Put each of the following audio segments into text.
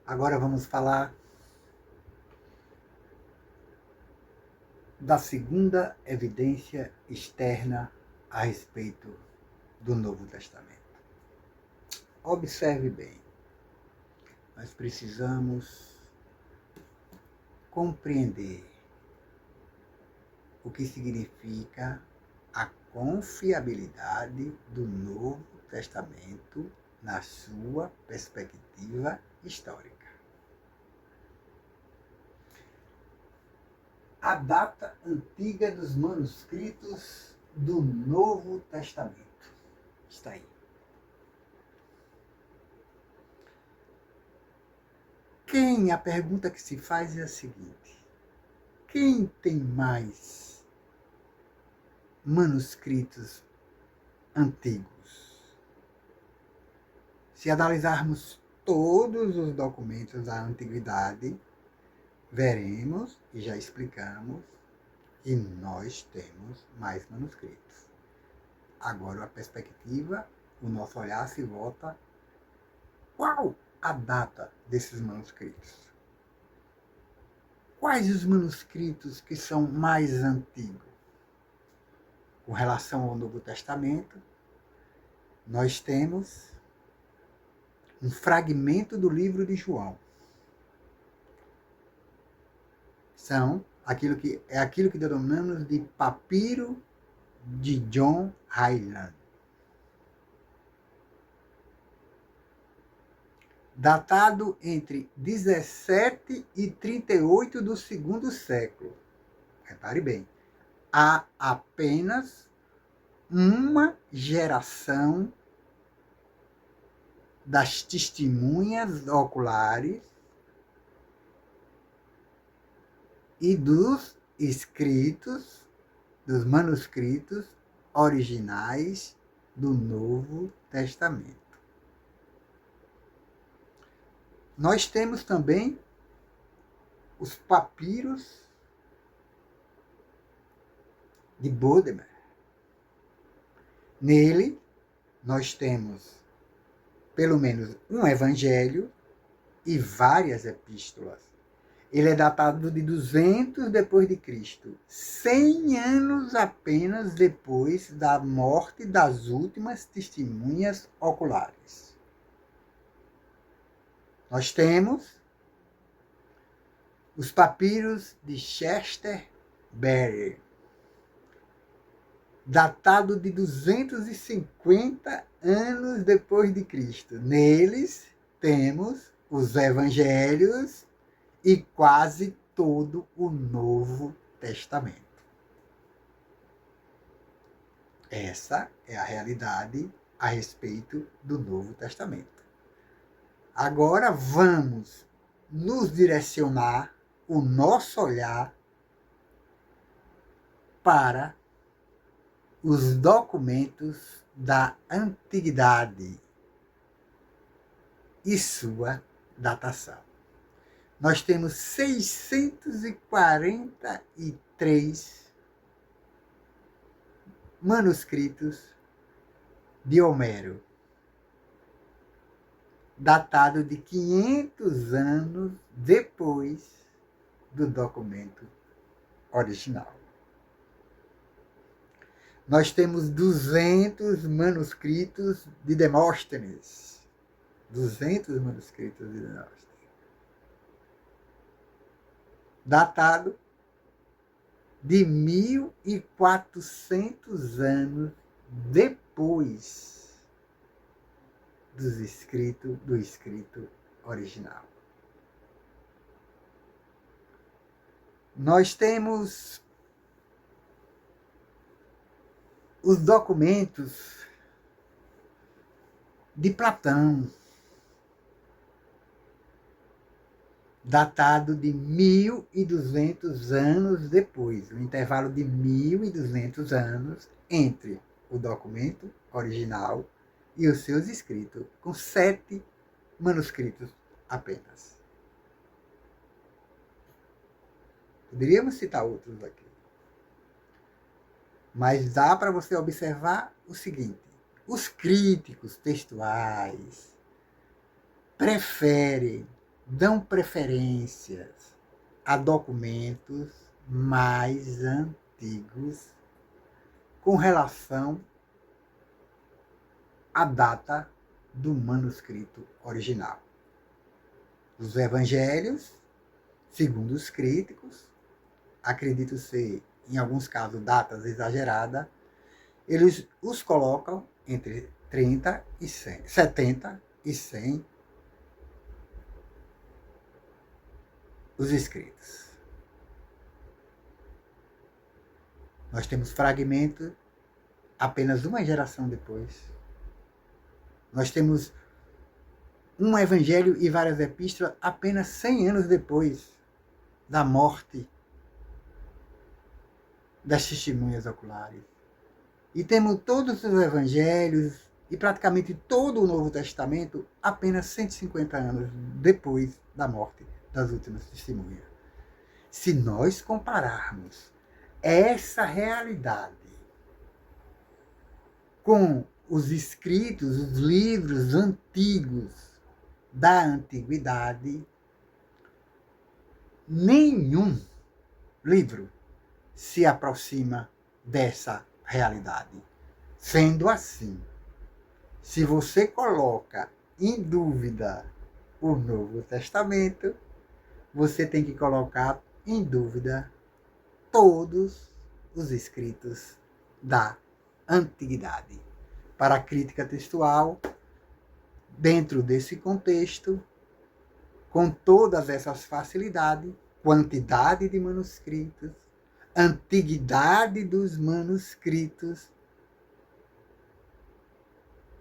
Agora vamos falar da segunda evidência externa a respeito do Novo Testamento. Observe bem, nós precisamos compreender o que significa a confiabilidade do Novo Testamento na sua perspectiva histórica. A data antiga dos manuscritos do Novo Testamento está aí. A pergunta que se faz é a seguinte: quem tem mais manuscritos antigos? Se analisarmos todos os documentos da antiguidade, veremos, e já explicamos, que nós temos mais manuscritos. Agora a perspectiva, o nosso olhar se volta: qual a data desses manuscritos? Quais os manuscritos que são mais antigos? Com relação ao Novo Testamento, nós temos um fragmento do livro de João. É aquilo que denominamos de papiro de John Ryland, datado entre 17 e 38 do segundo século. Repare bem, há apenas uma geração das testemunhas oculares e dos escritos, dos manuscritos originais do Novo Testamento. Nós temos também os papiros de Bodmer. Nele, nós temos pelo menos um evangelho e várias epístolas. Ele é datado de 200 depois de Cristo, 100 anos apenas depois da morte das últimas testemunhas oculares. Nós temos os papiros de Chester Bery, datado de 250 anos depois de Cristo. Neles temos os evangelhos e quase todo o Novo Testamento. Essa é a realidade a respeito do Novo Testamento. Agora vamos nos direcionar o nosso olhar para os documentos da antiguidade e sua datação. Nós temos 643 manuscritos de Homero, datado de 500 anos depois do documento original. Nós temos 200 manuscritos de Demóstenes. 200 manuscritos de Demóstenes. Datado de 1400 anos depois do escrito original. Nós temos os documentos de Platão, datado de 1200 anos depois, um intervalo de 1200 anos entre o documento original e os seus escritos, com 7 manuscritos apenas. Poderíamos citar outros aqui. Mas dá para você observar o seguinte: os críticos textuais preferem dão preferências a documentos mais antigos com relação à data do manuscrito original. Os evangelhos, segundo os críticos, acredito ser, em alguns casos, datas exageradas, eles os colocam entre 30 e 100, 70 e 100 os escritos. Nós temos fragmentos apenas uma geração depois. Nós temos um evangelho e várias epístolas apenas 100 anos depois da morte das testemunhas oculares. E temos todos os evangelhos e praticamente todo o Novo Testamento apenas 150 anos depois da morte das últimas testemunhas. Se nós compararmos essa realidade com os escritos, os livros antigos da antiguidade, nenhum livro se aproxima dessa realidade. Sendo assim, se você coloca em dúvida o Novo Testamento, você tem que colocar em dúvida todos os escritos da antiguidade. Para a crítica textual, dentro desse contexto, com todas essas facilidades, quantidade de manuscritos, antiguidade dos manuscritos,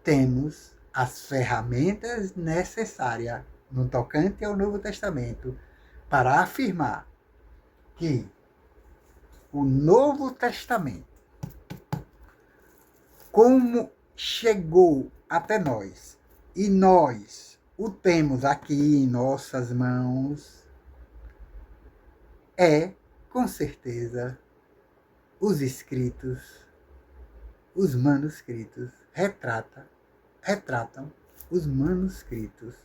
temos as ferramentas necessárias no tocante ao Novo Testamento para afirmar que o Novo Testamento, como chegou até nós e nós o temos aqui em nossas mãos, é, com certeza, os escritos, os manuscritos, retratam os manuscritos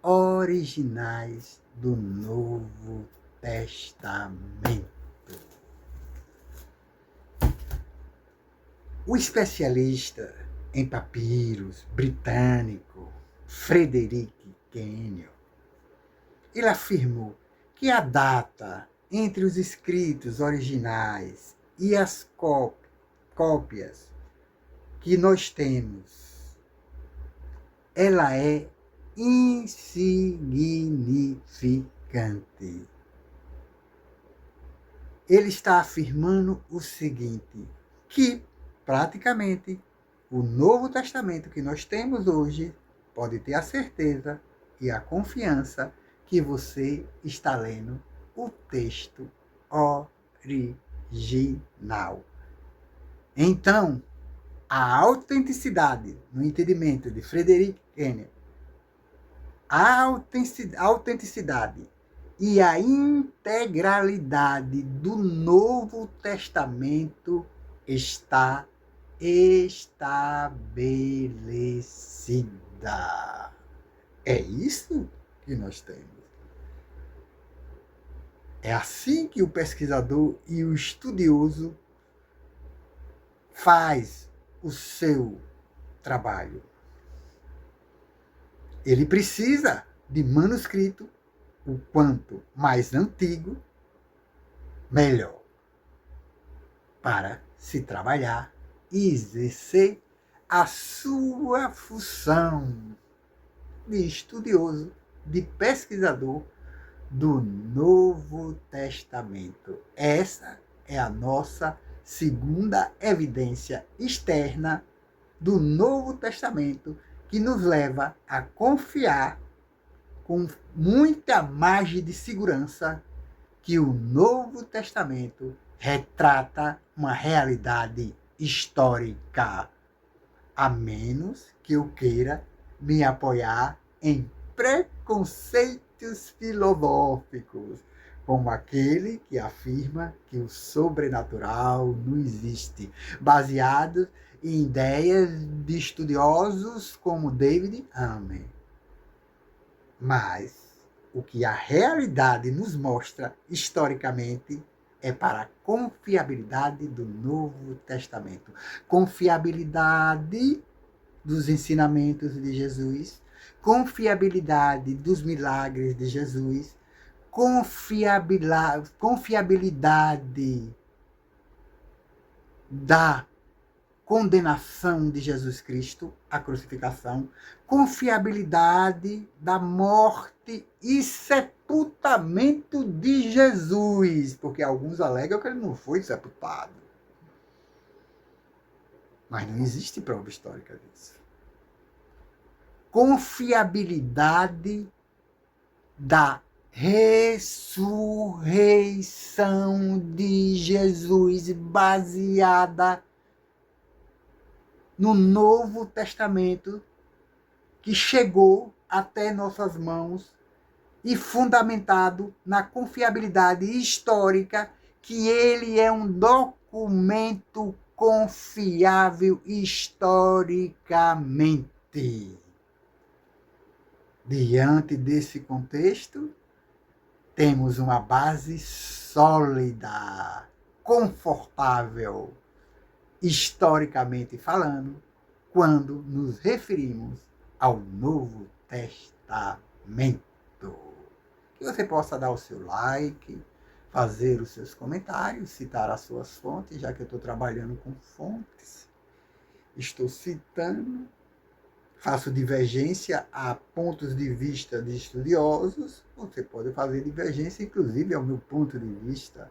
originais do Novo Testamento. O especialista em papiros britânico Frederick Kenyon, ele afirmou que a data entre os escritos originais e as cópias que nós temos, ela é insignificante. Ele está afirmando o seguinte, que praticamente o Novo Testamento que nós temos hoje, pode ter a certeza e a confiança que você está lendo o texto original. Então, a autenticidade, no entendimento de Frederick Kenyon, a autenticidade e a integralidade do Novo Testamento está estabelecida. É isso que nós temos. É assim que o pesquisador e o estudioso faz o seu trabalho. Ele precisa de manuscrito, o quanto mais antigo, melhor, para se trabalhar e exercer a sua função de estudioso, de pesquisador do Novo Testamento. Essa é a nossa segunda evidência externa do Novo Testamento, que nos leva a confiar com muita margem de segurança que o Novo Testamento retrata uma realidade histórica, a menos que eu queira me apoiar em preconceitos filosóficos, como aquele que afirma que o sobrenatural não existe, baseado em ideias de estudiosos como David Hume. Mas o que a realidade nos mostra historicamente é para a confiabilidade do Novo Testamento. Confiabilidade dos ensinamentos de Jesus, confiabilidade dos milagres de Jesus, confiabilidade da condenação de Jesus Cristo, a crucificação, confiabilidade da morte e sepultamento de Jesus, porque alguns alegam que ele não foi sepultado. Mas não existe prova histórica disso. Confiabilidade da ressurreição de Jesus, baseada no Novo Testamento, que chegou até nossas mãos e fundamentado na confiabilidade histórica, que ele é um documento confiável historicamente. Diante desse contexto, temos uma base sólida, confortável, historicamente falando, quando nos referimos ao Novo Testamento. Que você possa dar o seu like, fazer os seus comentários, citar as suas fontes, já que eu estou trabalhando com fontes. Estou citando, faço divergência a pontos de vista de estudiosos. Você pode fazer divergência, inclusive, ao meu ponto de vista,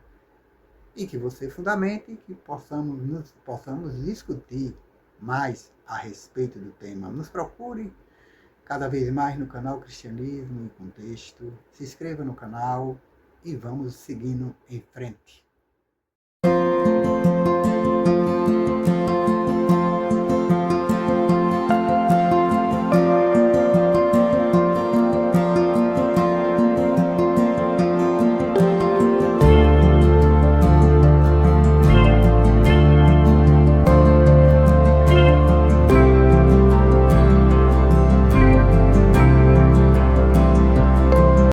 e que você fundamente e que possamos discutir mais a respeito do tema. Nos procure cada vez mais no canal Cristianismo em Contexto. Se inscreva no canal e vamos seguindo em frente.